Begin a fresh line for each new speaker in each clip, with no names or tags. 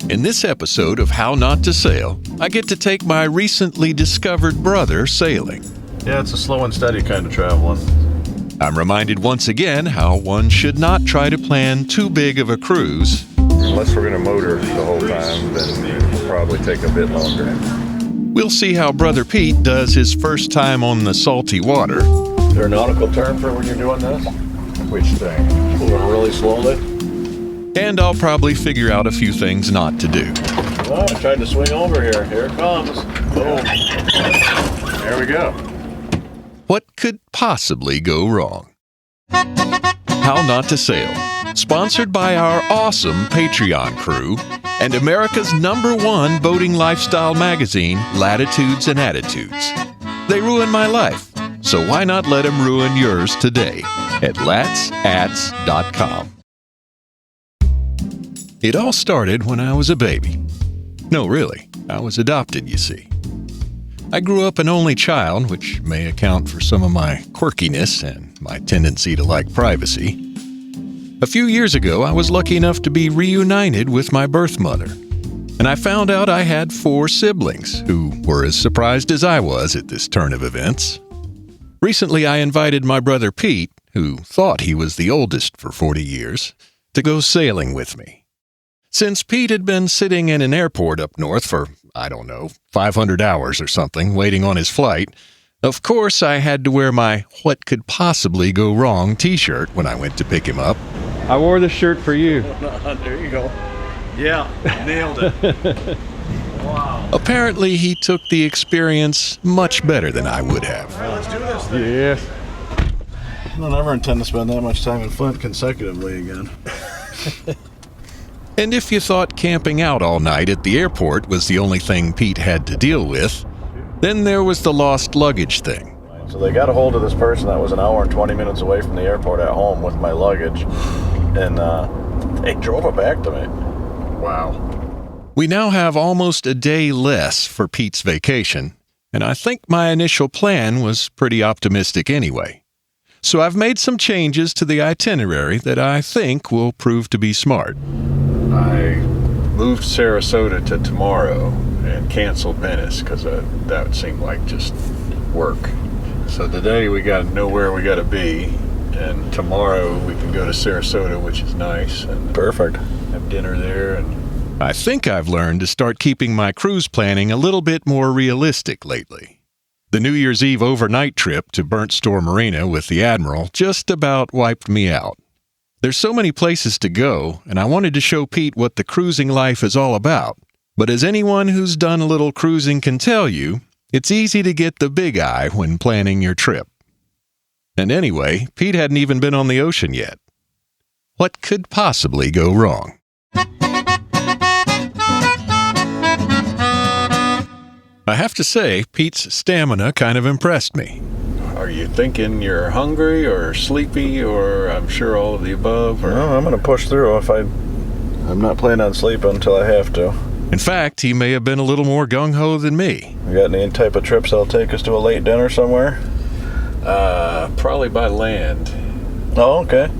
In this episode of How Not to Sail, I get to take my recently discovered brother sailing.
Yeah, it's a slow and steady kind of traveling.
I'm reminded once again how one should not try to plan too big of a cruise.
Unless we're going to motor the whole time, then it'll probably take a bit longer.
We'll see how Brother Pete does his first time on the salty water.
Is there a nautical term for when you're doing this? Which thing? Going really slowly?
And I'll probably figure out a few things not to do.
Oh, I tried to swing over here. Here it comes. Boom. There we go.
What could possibly go wrong? How Not to Sail, sponsored by our awesome Patreon crew and America's #1 boating lifestyle magazine, Latitudes and Attitudes. They ruin my life, so why not let them ruin yours today at latsats.com. It all started when I was a baby. No, really, I was adopted, you see. I grew up an only child, which may account for some of my quirkiness and my tendency to like privacy. A few years ago, I was lucky enough to be reunited with my birth mother, and I found out I had 4 siblings who were as surprised as I was at this turn of events. Recently, I invited my brother Pete, who thought he was the oldest for 40 years, to go sailing with me. Since Pete had been sitting in an airport up north for, 500 hours or something, waiting on his flight, of course I had to wear my What Could Possibly Go Wrong t-shirt when I went to pick him up.
I wore the shirt for you.
There you go. Yeah, nailed it. Wow.
Apparently, he took the experience much better than I would have.
All right, let's do this thing.
Yes.
I don't ever intend to spend that much time in Flint consecutively again.
And if you thought camping out all night at the airport was the only thing Pete had to deal with, then there was the lost luggage thing.
So they got a hold of this person that was an hour and 20 minutes away from the airport at home with my luggage, and they drove it back to me. Wow.
We now have almost a day less for Pete's vacation, and I think my initial plan was pretty optimistic anyway. So I've made some changes to the itinerary that I think will prove to be smart.
I moved Sarasota to tomorrow and canceled Venice because that seemed like just work. So today we got to know where we got to be, and tomorrow we can go to Sarasota, which is nice. And perfect. Have dinner there. And
I think I've learned to start keeping my cruise planning a little bit more realistic lately. The New Year's Eve overnight trip to Burnt Store Marina with the Admiral just about wiped me out. There's so many places to go, and I wanted to show Pete what the cruising life is all about. But as anyone who's done a little cruising can tell you, it's easy to get the big eye when planning your trip. And anyway, Pete hadn't even been on the ocean yet. What could possibly go wrong? I have to say, Pete's stamina kind of impressed me.
are you thinking you're hungry or sleepy, or I'm sure all of the above? Or... No, I'm going to push through. I'm not planning on sleeping until I have to.
In fact, he may have been a little more gung-ho than me.
You got any type of trips that'll take us to a late dinner somewhere? Probably by land. Oh, okay.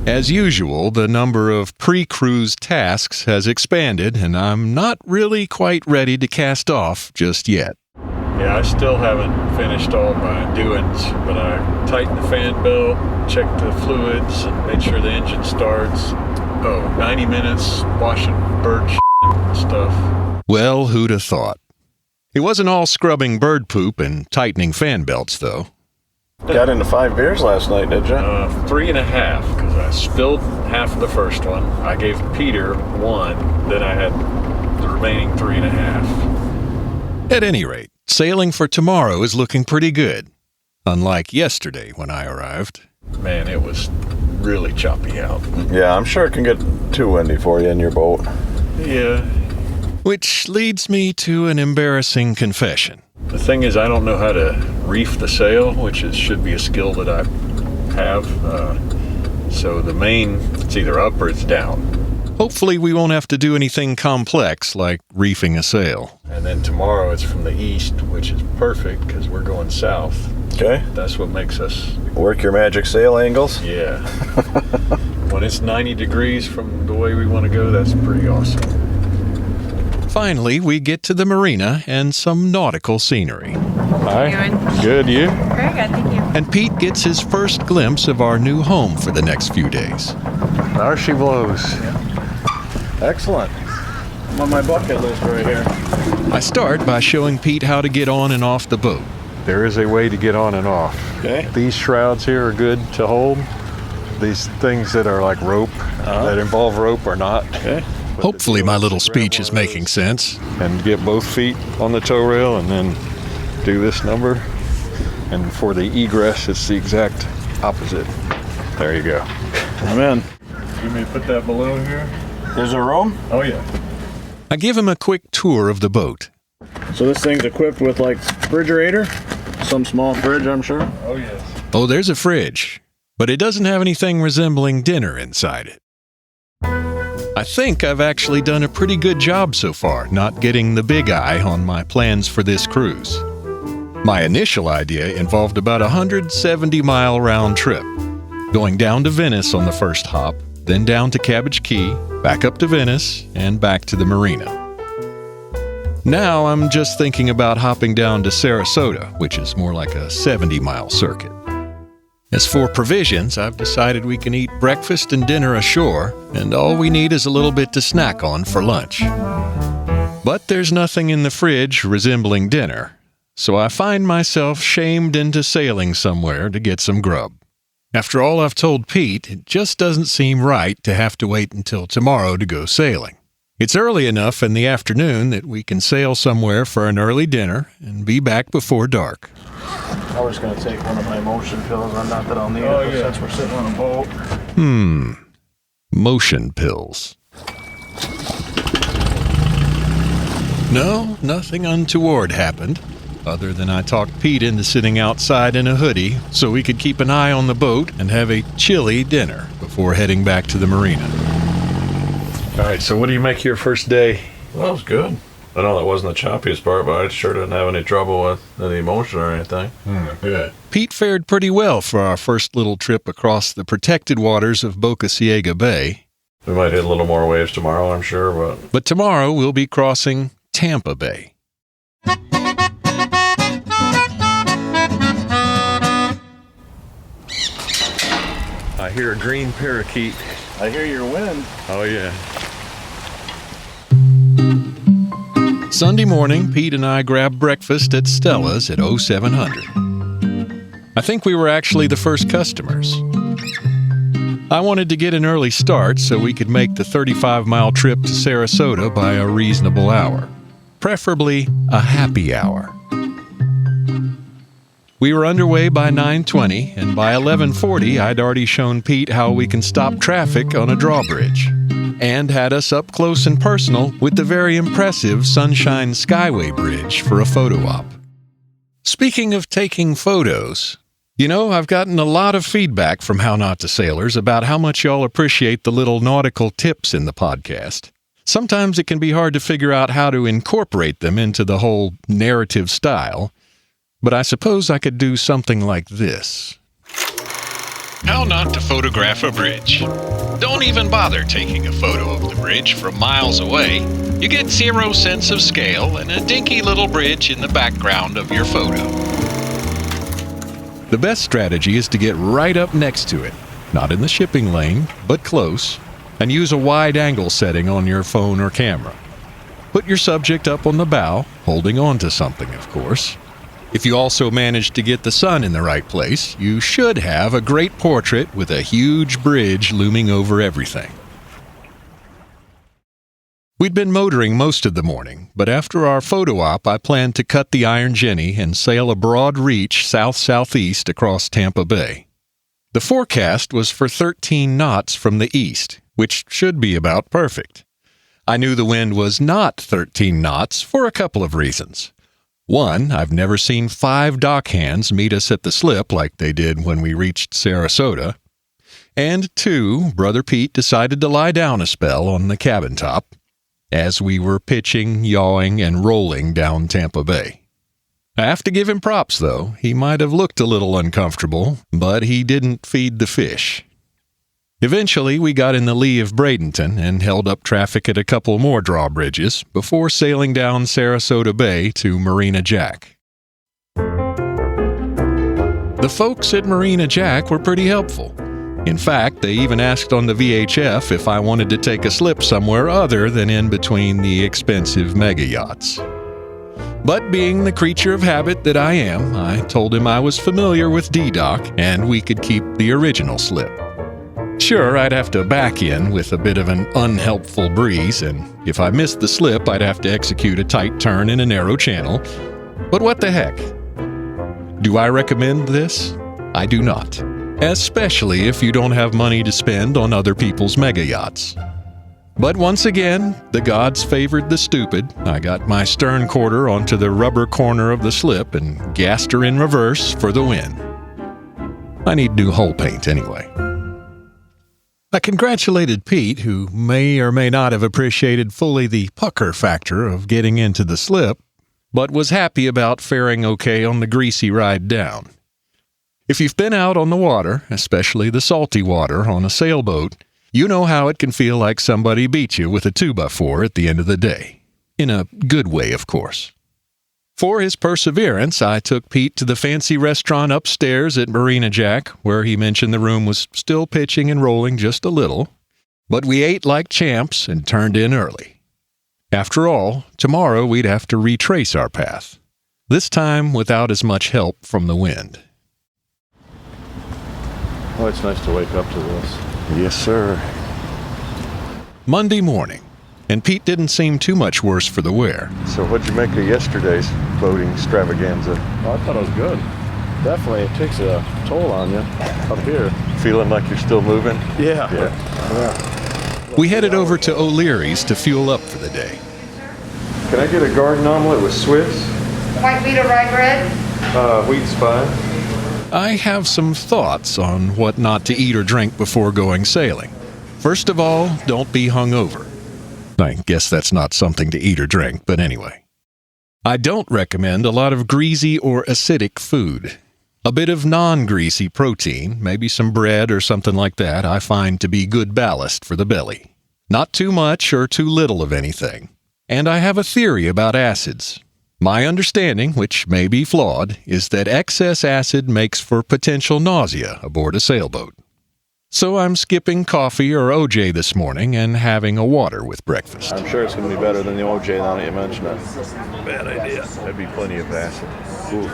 As usual, the number of pre-cruise tasks has expanded, and I'm not really quite ready to cast off just yet.
Yeah, I still haven't finished all my doings, but I tightened the fan belt, checked the fluids, and made sure the engine starts. 90 minutes washing bird and stuff.
Well, who'd have thought? It wasn't all scrubbing bird poop and tightening fan belts, though.
Got into 5 beers last night, did you? 3.5, because I spilled half of the first one. I gave Peter 1, then I had the remaining 3.5.
At any rate, sailing for tomorrow is looking pretty good. Unlike yesterday when I arrived.
Man, it was really choppy out. Yeah, I'm sure it can get too windy for you in your boat. Yeah.
Which leads me to an embarrassing confession.
The thing is, I don't know how to reef the sail, which should be a skill that I have. So the main, it's either up or it's down.
Hopefully we won't have to do anything complex like reefing a sail.
And then tomorrow it's from the east, which is perfect because we're going south. Okay. That's what makes us... Work your magic sail angles? Yeah. When it's 90 degrees from the way we want to go, that's pretty awesome.
Finally, we get to the marina and some nautical scenery.
Hi.
How you doing?
Good, you?
Very good, thank you.
And Pete gets his first glimpse of our new home for the next few days.
There she blows. Excellent. I'm on my bucket list right here.
I start by showing Pete how to get on and off the boat.
There is a way to get on and off.
Okay.
These shrouds here are good to hold. These things that are like rope, that involve rope, are not.
Okay.
But
Hopefully
the
my
deal
little
is to grab
speech
one
is
of
making
those
sense.
And get both feet on the tow rail and then do this number. And for the egress, it's the exact opposite. There you go.
I'm in.
You may put that below here?
There's a room?
Oh, yeah.
I give him a quick tour of the boat.
So this thing's equipped with like refrigerator? Some small fridge, I'm sure.
Oh, yes.
Oh, there's a fridge, but it doesn't have anything resembling dinner inside it. I think I've actually done a pretty good job so far, not getting the big eye on my plans for this cruise. My initial idea involved about a 170-mile round trip, going down to Venice on the first hop, then down to Cabbage Key, back up to Venice, and back to the marina. Now I'm just thinking about hopping down to Sarasota, which is more like a 70-mile circuit. As for provisions, I've decided we can eat breakfast and dinner ashore, and all we need is a little bit to snack on for lunch. But there's nothing in the fridge resembling dinner, so I find myself shamed into sailing somewhere to get some grub. After all I've told Pete, it just doesn't seem right to have to wait until tomorrow to go sailing. It's early enough in the afternoon that we can sail somewhere for an early dinner and be back before dark.
I was gonna take one of my motion pills. Not that I'll need it, but since we're sitting on a boat.
Motion pills. No, nothing untoward happened, other than I talked Pete into sitting outside in a hoodie so we could keep an eye on the boat and have a chilly dinner before heading back to the marina.
All right, so what do you make your first day?
Well, that was good. I know that wasn't the choppiest part, but I sure didn't have any trouble with any emotion or anything.
Good.
Pete fared pretty well for our first little trip across the protected waters of Boca Ciega Bay.
We might hit a little more waves tomorrow, I'm sure,
But tomorrow we'll be crossing Tampa Bay.
I hear a green parakeet.
I hear your wind.
Oh, yeah.
Sunday morning, Pete and I grabbed breakfast at Stella's at 0700. I think we were actually the first customers. I wanted to get an early start so we could make the 35-mile trip to Sarasota by a reasonable hour, preferably a happy hour. We were underway by 9:20, and by 11:40 I'd already shown Pete how we can stop traffic on a drawbridge, and had us up close and personal with the very impressive Sunshine Skyway Bridge for a photo op. Speaking of taking photos, you know, I've gotten a lot of feedback from How Not to Sailors about how much y'all appreciate the little nautical tips in the podcast. Sometimes it can be hard to figure out how to incorporate them into the whole narrative style, but I suppose I could do something like this. How not to photograph a bridge. Don't even bother taking a photo of the bridge from miles away. You get zero sense of scale and a dinky little bridge in the background of your photo. The best strategy is to get right up next to it, not in the shipping lane, but close, and use a wide angle setting on your phone or camera. Put your subject up on the bow, holding on to something, of course. If you also manage to get the sun in the right place, you should have a great portrait with a huge bridge looming over everything. We'd been motoring most of the morning, but after our photo op, I planned to cut the Iron Jenny and sail a broad reach south-southeast across Tampa Bay. The forecast was for 13 knots from the east, which should be about perfect. I knew the wind was not 13 knots for a couple of reasons. One, I've never seen 5 dockhands meet us at the slip like they did when we reached Sarasota. And 2, Brother Pete decided to lie down a spell on the cabin top as we were pitching, yawing, and rolling down Tampa Bay. I have to give him props, though. He might have looked a little uncomfortable, but he didn't feed the fish. Eventually, we got in the lee of Bradenton and held up traffic at a couple more drawbridges before sailing down Sarasota Bay to Marina Jack. The folks at Marina Jack were pretty helpful. In fact, they even asked on the VHF if I wanted to take a slip somewhere other than in between the expensive mega yachts. But being the creature of habit that I am, I told him I was familiar with D-Dock and we could keep the original slip. Sure, I'd have to back in with a bit of an unhelpful breeze, and if I missed the slip, I'd have to execute a tight turn in a narrow channel. But what the heck? Do I recommend this? I do not. Especially if you don't have money to spend on other people's mega yachts. But once again, the gods favored the stupid. I got my stern quarter onto the rubber corner of the slip and gassed her in reverse for the win. I need new hull paint anyway. I congratulated Pete, who may or may not have appreciated fully the pucker factor of getting into the slip, but was happy about faring okay on the greasy ride down. If you've been out on the water, especially the salty water on a sailboat, you know how it can feel like somebody beat you with a 2x4 at the end of the day. In a good way, of course. For his perseverance, I took Pete to the fancy restaurant upstairs at Marina Jack, where he mentioned the room was still pitching and rolling just a little, but we ate like champs and turned in early. After all, tomorrow we'd have to retrace our path, this time without as much help from the wind.
Oh, it's nice to wake up to this.
Yes, sir.
Monday morning, and Pete didn't seem too much worse for the wear.
So what'd you make of yesterday's boating extravaganza?
Oh, I thought it was good. Definitely, it takes a toll on you up here.
Feeling like you're still moving?
Yeah.
We headed over to O'Leary's to fuel up for the day.
Can I get a garden omelet with Swiss?
White wheat or rye bread?
Wheat's fine.
I have some thoughts on what not to eat or drink before going sailing. First of all, don't be hungover. I guess that's not something to eat or drink, but anyway. I don't recommend a lot of greasy or acidic food. A bit of non-greasy protein, maybe some bread or something like that, I find to be good ballast for the belly. Not too much or too little of anything. And I have a theory about acids. My understanding, which may be flawed, is that excess acid makes for potential nausea aboard a sailboat. So I'm skipping coffee or OJ this morning and having a water with breakfast.
I'm sure it's going to be better than the OJ now that you mentioned it.
Bad idea. That'd be plenty of acid. Oof.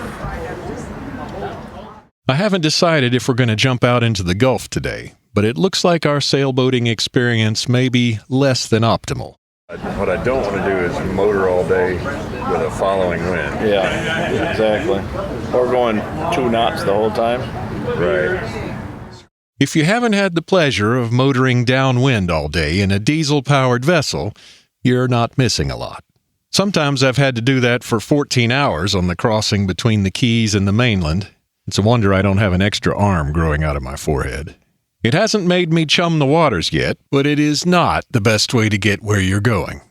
I haven't decided if we're going to jump out into the Gulf today, but it looks like our sailboating experience may be less than optimal.
What I don't want to do is motor all day with a following wind.
Yeah, exactly. Or going 2 knots the whole time.
Right.
If you haven't had the pleasure of motoring downwind all day in a diesel-powered vessel, you're not missing a lot. Sometimes I've had to do that for 14 hours on the crossing between the Keys and the mainland. It's a wonder I don't have an extra arm growing out of my forehead. It hasn't made me chum the waters yet, but it is not the best way to get where you're going.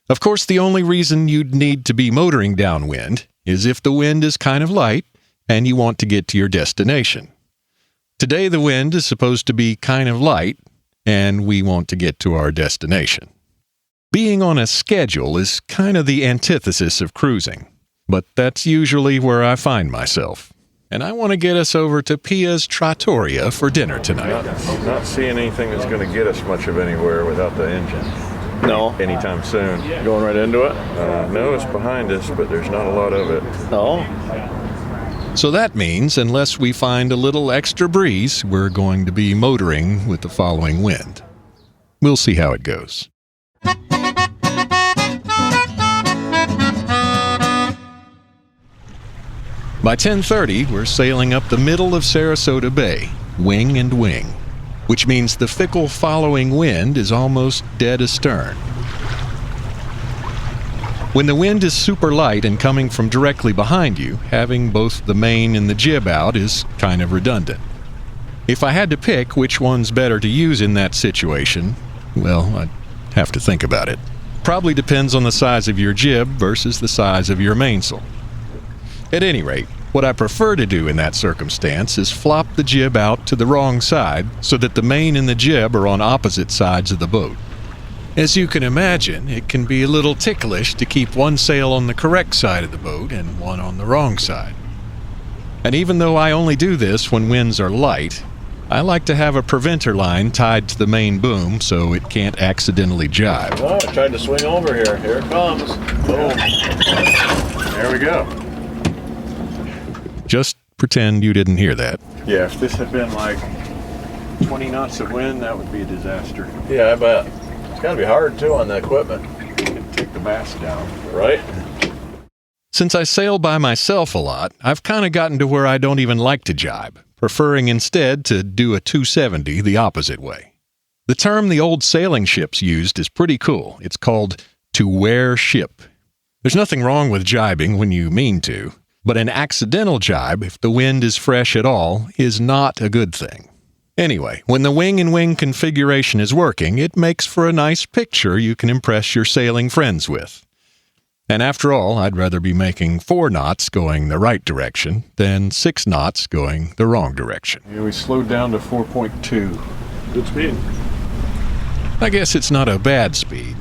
Of course, the only reason you'd need to be motoring downwind is if the wind is kind of light and you want to get to your destination. Today the wind is supposed to be kind of light, and we want to get to our destination. Being on a schedule is kind of the antithesis of cruising, but that's usually where I find myself. And I want to get us over to Pia's Trattoria for dinner tonight.
Not seeing anything that's going to get us much of anywhere without the engine.
No.
Anytime soon.
Going right into it?
No, it's behind us, but there's not a lot of it.
No.
So that means, unless we find a little extra breeze, we're going to be motoring with the following wind. We'll see how it goes. By 10:30, we're sailing up the middle of Sarasota Bay, wing and wing, which means the fickle following wind is almost dead astern. When the wind is super light and coming from directly behind you, having both the main and the jib out is kind of redundant. If I had to pick which one's better to use in that situation, well, I'd have to think about it. Probably depends on the size of your jib versus the size of your mainsail. At any rate, What I prefer to do in that circumstance is flop the jib out to the wrong side so that the main and the jib are on opposite sides of the boat. As you can imagine, it can be a little ticklish to keep one sail on the correct side of the boat and one on the wrong side. And even though I only do this when winds are light, I like to have a preventer line tied to the main boom so it can't accidentally jibe.
Oh, I tried to swing over here. Here it comes. Boom.
There we go.
Just pretend you didn't hear that.
Yeah, if this had been like 20 knots of wind, that would be a disaster.
Yeah, I bet. It's gotta be hard too on the equipment,
Take the mast down.
right?
Since I sail by myself a lot, I've kind of gotten to where I don't even like to jibe, preferring instead to do a 270 the opposite way. The term the old sailing ships used is pretty cool. It's called to wear ship. There's nothing wrong with jibing when you mean to, but an accidental jibe, if the wind is fresh at all, is not a good thing. Anyway, when the wing and wing configuration is working, it makes for a nice picture you can impress your sailing friends with. And after all, I'd rather be making 4 knots going the right direction than 6 knots going the wrong direction.
Yeah, we slowed down to 4.2.
Good speed.
I guess it's not a bad speed,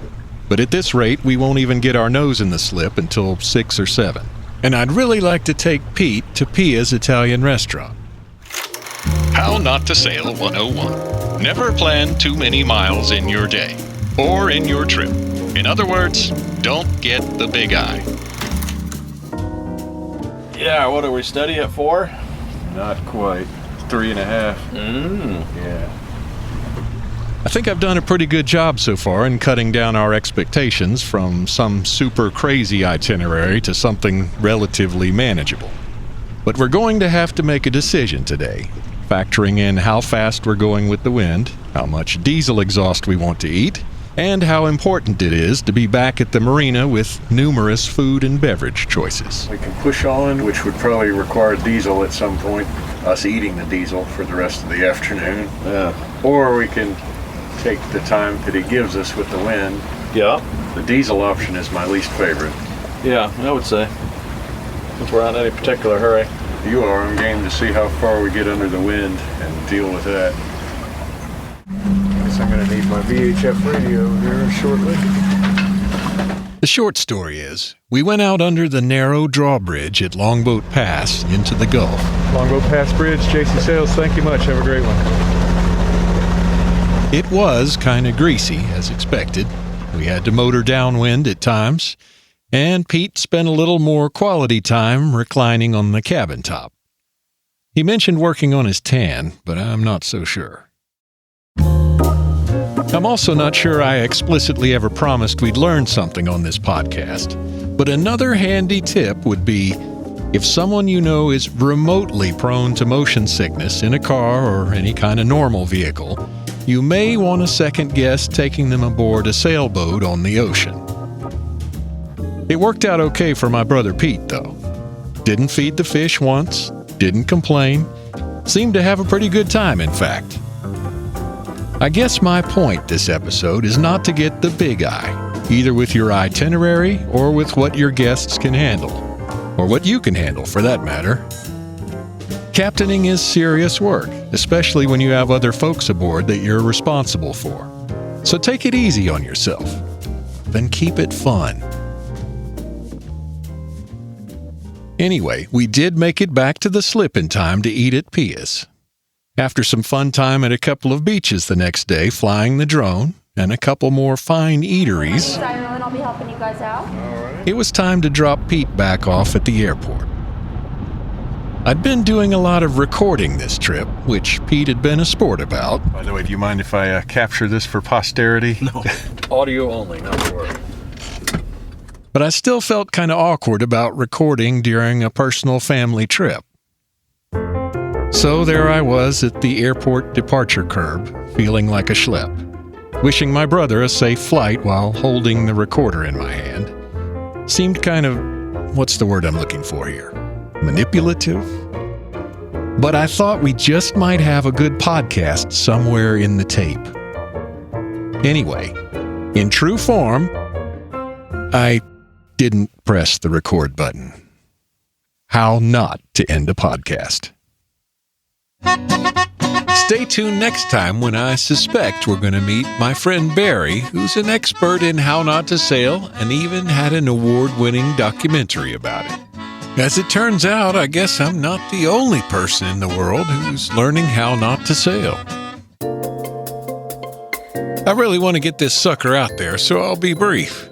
but at this rate, we won't even get our nose in the slip until 6 or 7. And I'd really like to take Pete to Pia's Italian restaurant. How not to sail 101. Never plan too many miles in your day or in your trip. In other words, don't get the big eye.
Yeah, what are we steady at 4?
Not quite. 3.5. Yeah.
I think I've done a pretty good job so far in cutting down our expectations from some super crazy itinerary to something relatively manageable. But we're going to have to make a decision today, factoring in how fast we're going with the wind, how much diesel exhaust we want to eat, and how important it is to be back at the marina with numerous food and beverage choices.
We can push on, which would probably require diesel at some point, us eating the diesel for the rest of the afternoon.
Yeah.
Or we can take the time that he gives us with the wind.
Yeah.
The diesel option is my least favorite.
Yeah, I would say. Since we're not in any particular hurry.
You are. I'm game to see how far we get under the wind and deal with that. Guess I'm going to need my VHF radio here shortly.
The short story is, we went out under the narrow drawbridge at Longboat Pass into the Gulf.
Longboat Pass Bridge, JC Sales, thank you much. Have a great one.
It was kind of greasy, as expected. We had to motor downwind at times, and Pete spent a little more quality time reclining on the cabin top. He mentioned working on his tan, but I'm not so sure. I'm also not sure I explicitly ever promised we'd learn something on this podcast, but another handy tip would be, if someone you know is remotely prone to motion sickness in a car or any kind of normal vehicle, you may want to second guess taking them aboard a sailboat on the ocean. It worked out okay for my brother Pete, though. Didn't feed the fish once, didn't complain, seemed to have a pretty good time, in fact. I guess my point this episode is not to get the big eye, either with your itinerary or with what your guests can handle, or what you can handle for that matter. Captaining is serious work, especially when you have other folks aboard that you're responsible for. So take it easy on yourself, then keep it fun. Anyway, we did make it back to the slip in time to eat at Pia's. After some fun time at a couple of beaches the next day flying the drone, and a couple more fine eateries,
I'll be helping you guys out.
it was time to drop Pete back off at the airport. I'd been doing a lot of recording this trip, which Pete had been a sport about.
By the way, do you mind if I capture this for posterity?
No. Audio only, not to worry.
But I still felt kind of awkward about recording during a personal family trip. So there I was at the airport departure curb, feeling like a schlep, wishing my brother a safe flight while holding the recorder in my hand. Seemed kind of, what's the word I'm looking for here? Manipulative? But I thought we just might have a good podcast somewhere in the tape. Anyway, in true form, I didn't press the record button. how not to end a podcast. Stay tuned next time when I suspect we're going to meet my friend Barry, who's an expert in how not to sail and even had an award-winning documentary about it. As it turns out, I guess I'm not the only person in the world who's learning how not to sail. I really want to get this sucker out there, so I'll be brief.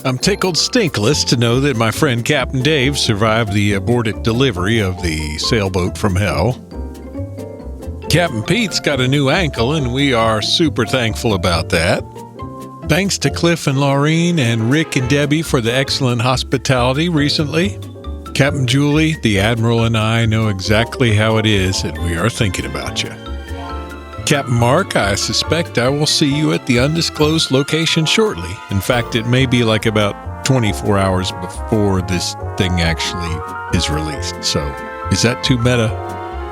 I'm tickled stinkless to know that my friend Captain Dave survived the aborted delivery of the sailboat from hell. Captain Pete's got a new ankle, and we are super thankful about that. Thanks to Cliff and Laureen and Rick and Debbie for the excellent hospitality recently. Captain Julie, the Admiral, and I know exactly how it is, and we are thinking about you. Captain Mark, I suspect I will see you at the undisclosed location shortly. In fact, it may be like about 24 hours before this thing actually is released. So, is that too meta?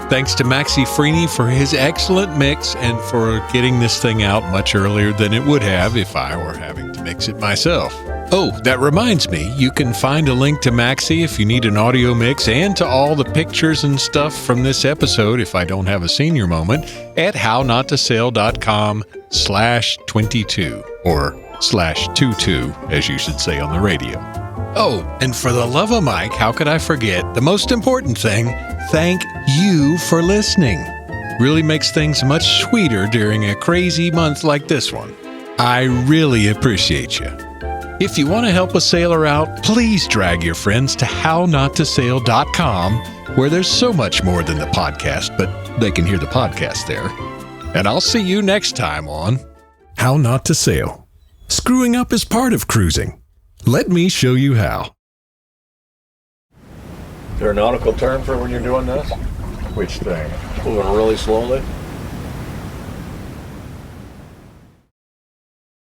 Thanks to Maxie Freeney for his excellent mix and for getting this thing out much earlier than it would have if I were having to mix it myself. Oh, that reminds me, you can find a link to Maxie if you need an audio mix and to all the pictures and stuff from this episode if I don't have a senior moment at hownottosail.com/22 or /22 as you should say on the radio. Oh, and for the love of Mike, how could I forget the most important thing? Thank you for listening. Really makes things much sweeter during a crazy month like this one. I really appreciate you. If you want to help a sailor out, please drag your friends to hownottosail.com, where there's so much more than the podcast, but they can hear the podcast there. And I'll see you next time on How Not to Sail. Screwing up is part of cruising. Let me show you how.
Is there a nautical term for when you're doing this?
Which thing?
Moving really slowly?